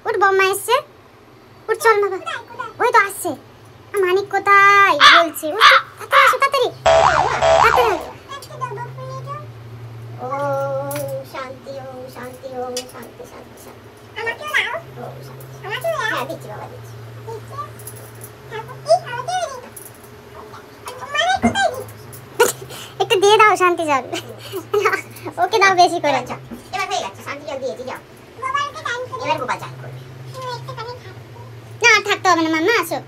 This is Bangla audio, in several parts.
উঠ বম্মা এসছে, উঠ চল বাবা। ওই তো আসছে। মানিক কোথায় বলছি, উঠ তাড়াতাড়ি আসো, তাড়াতাড়ি তাড়াতাড়ি। ও শান্তি, ও শান্তি, ও শান্তি, শান্তি শান্তি। আমাকে দাও। ও শান্তি, আমাকে দাও। হ্যাঁ দিচ্ছি বাবা, দিচ্ছি। একটু দিয়ে দাও শান্তি জল, ওকে দাও বেশি করে। এবার হয়ে গেছে, শান্তি জল দিয়েছি, যাও এবার গোপাল চান করবে। না থাকতে হবে না মাম্মা, আসো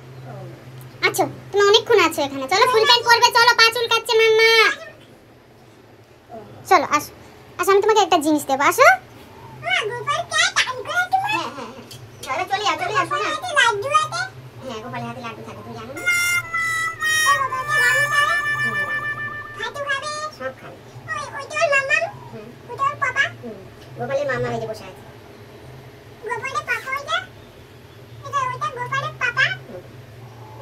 আছো, তুমি অনেকক্ষণ আছো এখানে। চলো ফুল প্যান্ট পরবে, চলো পা চুল কাচ্ছে মাম্মা। চলো আসো আসো, আমি তোমাকে একটা জিনিস দেবো, আসো। হ্যাঁ চলো চলে যাও, চলে আসো না। হ্যাঁ গোপালের হাতে লাড্ডু থাকে, তুমি জানো না? সব খাবে। গোপালের মামা এই যে বসে আছে। গোপালের পাপা ওইটা, এটা ওইটা গোপালের পাপা।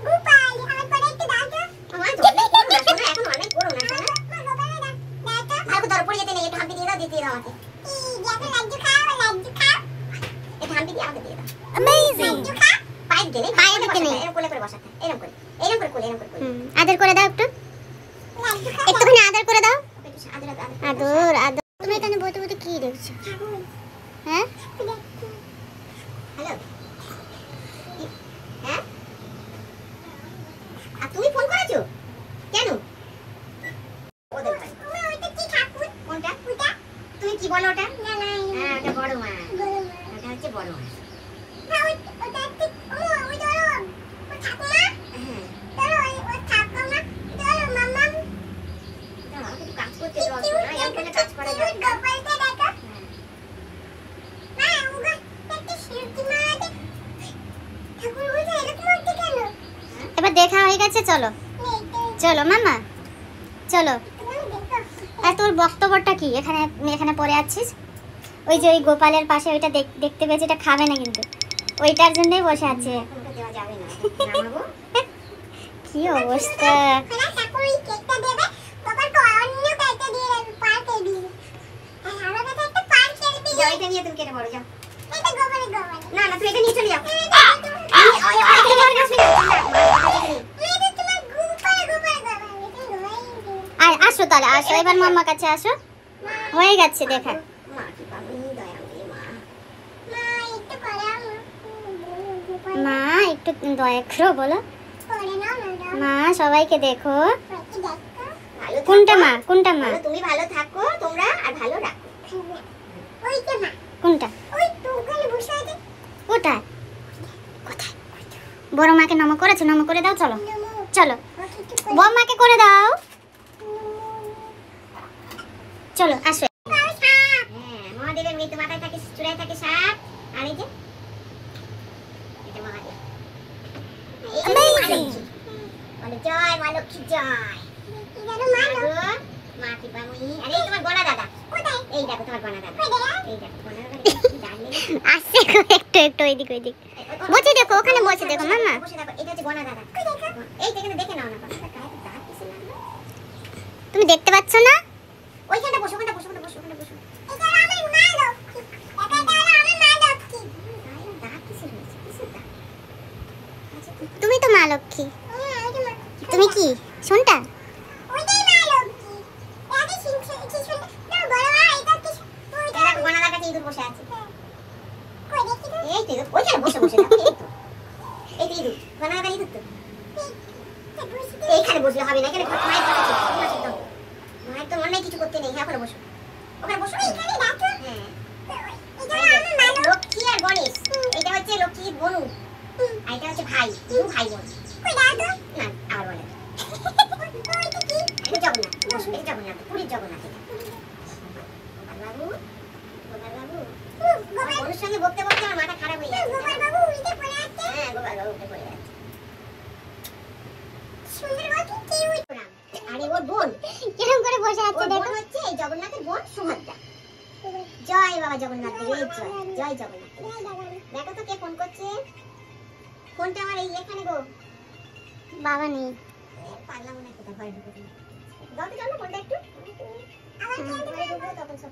গোপাল আমার পরে একটু দাও তো। আমার তো অনেক করো না শোনা, এখন অনেক করো না শোনা। গোপালের দাও তো। আর তো পড়ে যেতে নেই, একটু হাম্পি দিয়ে দাও, দিয়ে দাও আমাকে। এই দেখো লাড্ডু খাও, লাড্ডু খাও। একটু হাম্পি দিয়ে আমাকে দিয়ে দাও। অ্যামেজিং। লাড্ডু খাও। পাইপ দে নেই, পাইপ দিতে নেই। এরকম কোলে করে বসাতে, এরকম করে, এরকম করে কোলে, এরকম করে কোলে। আদর করে দাও একটু। লাড্ডু খাও। একটুখানি আদর করে দাও। আদর আদর আদর। তুমি এখানে বসে বসে কি দেখছো? হ্যাঁ হ্যালো, হ্যাঁ আর তুমি ফোন করেছো কেন? ওদের ওইটা কি ঠাকুর? কোনটা? ওটা তুমি কি বলো ওটা? না না হ্যাঁ ওটা বড় মা, ওটা হচ্ছে বড় মা। না ওটা কি ওই ধরো ও ঠাকুমা। হ্যাঁ ধরো ও ঠাকুমা, ধরো মাম্মা। দাও একটু কাজ করতে দাও না, এখানে কাজ করা যায় না। গোপালকে দেখো। এবার দেখা হয়ে গেছে, চলো চলো মামা চলো। আর তোর বক্তব্যটা কি এখানে এখানে পড়ে আছিস? ওই যে ওই গোপালের পাশে ওইটা দেখতে পেয়েছি, এটা খাবে না কিন্তু, ওইটার জন্যই বসে আছে। কি অবস্থা! না না তুই এটা নিয়ে চলে যাও। আসো তাহলে, আসো এবার মাম্মা কাছে আসো, হয়ে গেছে দেখা। মা একটু দয়া করো বলো। মা সবাইকে দেখো। কোনটা মা? কোনটা মা? তুমি ভালো থাকো তোমরা আর ভালো রাখো। কোনটা? কোথায়? কোথায়? বড় মাকে নম করেছো? নম করে দাও, চলো চলো। বড় মাকে করে দাও, চলো আসো। হ্যাঁ মহাদেবের মৃত্যু মাথায় থাকে, চূড়ায় থাকে সাপ। আর এই যে এটা মহাদেব। বলে জয় মা লক্ষ্মী জয়। মা কি পামুই। আরে এই তোমার গনা দাদা কোথায়? এই দেখো তোমার গনা দাদা, এই দেখো গনা দাদা আসছে একটু একটু এইদিক ওইদিক বসে দেখো, ওখানে বসে দেখো মামা, বসে দেখো। এটা হচ্ছে গনা দাদা, এই দেখে দেখে নাও না, তুমি দেখতে পাচ্ছ না? ওইখানে বসো, ওখানে বসো, ওখানে বসো, ওখানে বসো। এটা আমার মা লক্ষ্মী, এটা হলো আমার মা লক্ষ্মী। দাঁত কিসের হয়েছে? কিসের দাঁত? তুমি তো মা লক্ষ্মী। তুমি কি শুনটা? ওইটাই মা লক্ষ্মী। এটা কি শুনটা? না বড় মা এটা কি? ওইটা গনা দাদা কাছে ইঁদুর বসে আছে। কই দেখি তো? এই তো ওইখানে বসে বসে দেখো, এই তো এই ইঁদুর, গনা দাদা ইঁদুর তো। এইখানে বসলে হবে না, এখানে মাইক আছে, মাইক তো মনে নাই কিছু করতে নেই। হ্যাঁ ওখানে বসো, ওখানে বসো। এইখানে দেখো। হ্যাঁ এটা আমার মা লক্ষ্মী আর গণেশ। এটা হচ্ছে লক্ষ্মীর বনু, আর এটা হচ্ছে ভাই, দু ভাই বোন। কই দাও তো? না আর বলে ওইটা কি? এটা জগন্নাথ, বসো। এটা জগন্নাথ, পুরীর জগন্নাথ। এটা গোপাল বাবু, গোপাল বাবু। বনুর সঙ্গে বকতে বকতে আমার মাথা খারাপ হয়ে যাচ্ছে। গোপাল বাবু উঠে পড়ে আছে। হ্যাঁ গোপাল বাবু উঠে পড়ে আছে। সুন্দর বাকি কি হইছে? আরে ওর বোন কিরকম করে বসে আছে দেখো। হচ্ছে এই জগন্নাথের বোন সুভদ্রা। জয় বাবা জগন্নাথ দেবের জয়, জয় জগন্নাথ। দেখো তো কে ফোন করছে। ফোনটা আমার এই এখানে গো। বাবা নেই, পাগলা মনে কোথায় ঘরে ঢুকে। দাও তো জানো ফোনটা একটু। আবার কি তখন সব